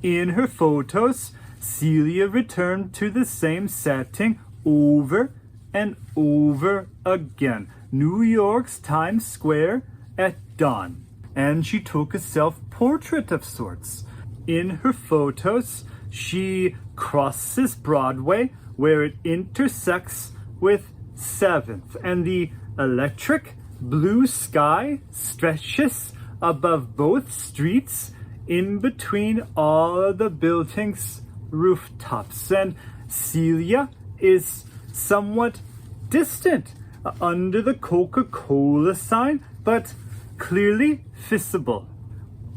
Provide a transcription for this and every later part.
In her photos, Celia returned to the same setting over and over again. New York's Times Square at dawn. And she took a self-portrait of sorts. In her photos, she crosses Broadway where it intersects with 7th, and the electric blue sky stretches above both streets in between all of the buildings' rooftops. And Celia is somewhat distant under the Coca-Cola sign, but clearly visible.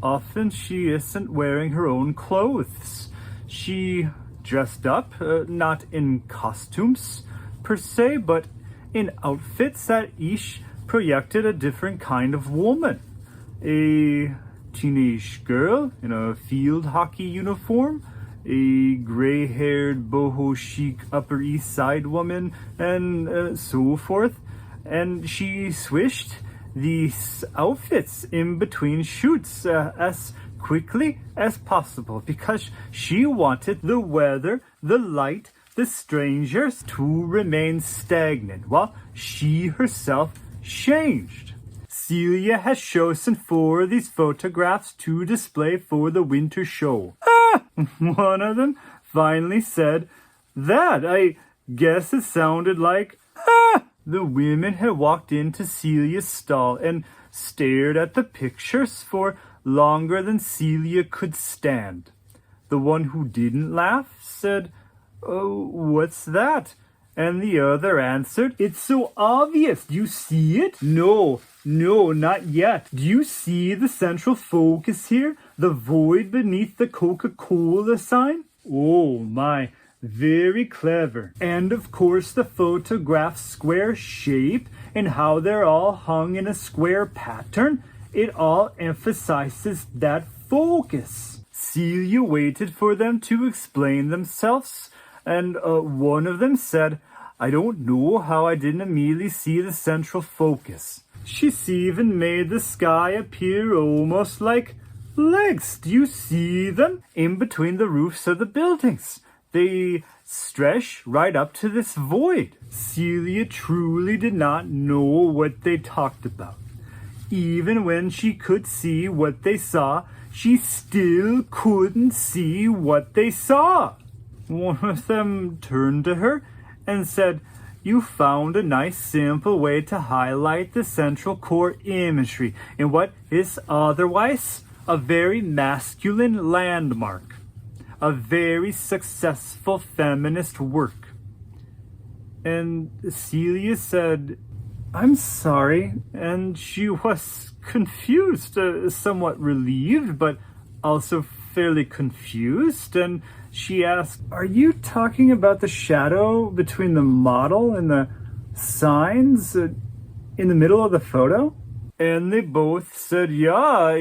Often she isn't wearing her own clothes. She dressed up, not in costumes per se, but in outfits that each projected a different kind of woman. A teenage girl in a field hockey uniform, a gray-haired boho chic Upper East Side woman, and so forth. And she swished these outfits in between shoots as quickly as possible because she wanted the weather, the light, the strangers to remain stagnant while she herself changed. Celia has chosen 4 of these photographs to display for the winter show. One of them finally said, "That, I guess it sounded like, The women had walked into Celia's stall and stared at the pictures for longer than Celia could stand. The one who didn't laugh said, "Oh, what's that?" And the other answered, "It's so obvious. Do you see it?" No, not yet. Do you see the central focus here? The void beneath the Coca-Cola sign? Oh my, very clever. And of course the photograph's square shape and how they're all hung in a square pattern. It all emphasizes that focus. Celia waited for them to explain themselves, and one of them said, "I don't know how I didn't immediately see the central focus." She's even made the sky appear almost like legs. Do you see them? In between the roofs of the buildings. They stretch right up to this void. Celia truly did not know what they talked about. Even when she could see what they saw, she still couldn't see what they saw. One of them turned to her and said, "You found a nice simple way to highlight the central core imagery in what is otherwise a very masculine landmark, a very successful feminist work." And Celia said, "I'm sorry," and she was confused, somewhat relieved, but also fairly confused, and she asked, "Are you talking about the shadow between the model and the signs in the middle of the photo?" And they both said, yeah,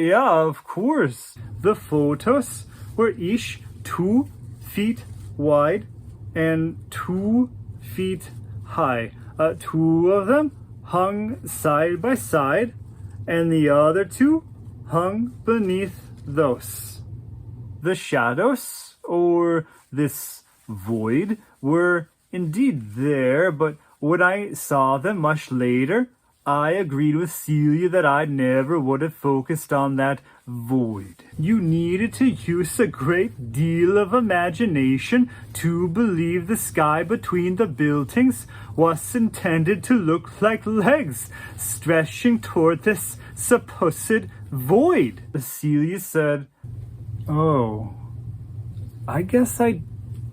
of course. The photos were each 2 feet wide and 2 feet high. 2 of them hung side by side, and the other 2 hung beneath those. The shadows, or this void, were indeed there, but when I saw them much later, I agreed with Celia that I never would have focused on that void. You needed to use a great deal of imagination to believe the sky between the buildings was intended to look like legs stretching toward this supposed void. Celia said, "Oh, I guess I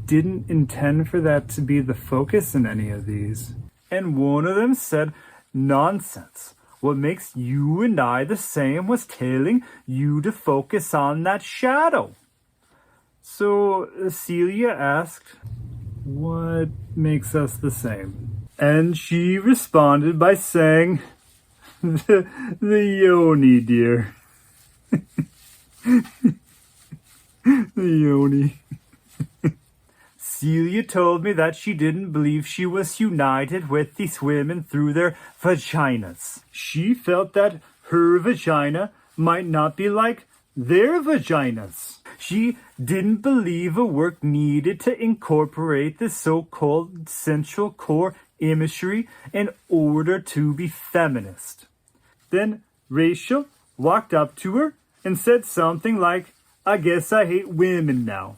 didn't intend for that to be the focus in any of these." And one of them said, "Nonsense. What makes you and I the same was telling you to focus on that shadow." So Celia asked, "What makes us the same?" And she responded by saying, the yoni, dear. The yoni. Celia told me that she didn't believe she was united with these women through their vaginas. She felt that her vagina might not be like their vaginas. She didn't believe a work needed to incorporate the so-called central core imagery in order to be feminist. Then Rachel walked up to her and said something like, "I guess I hate women now."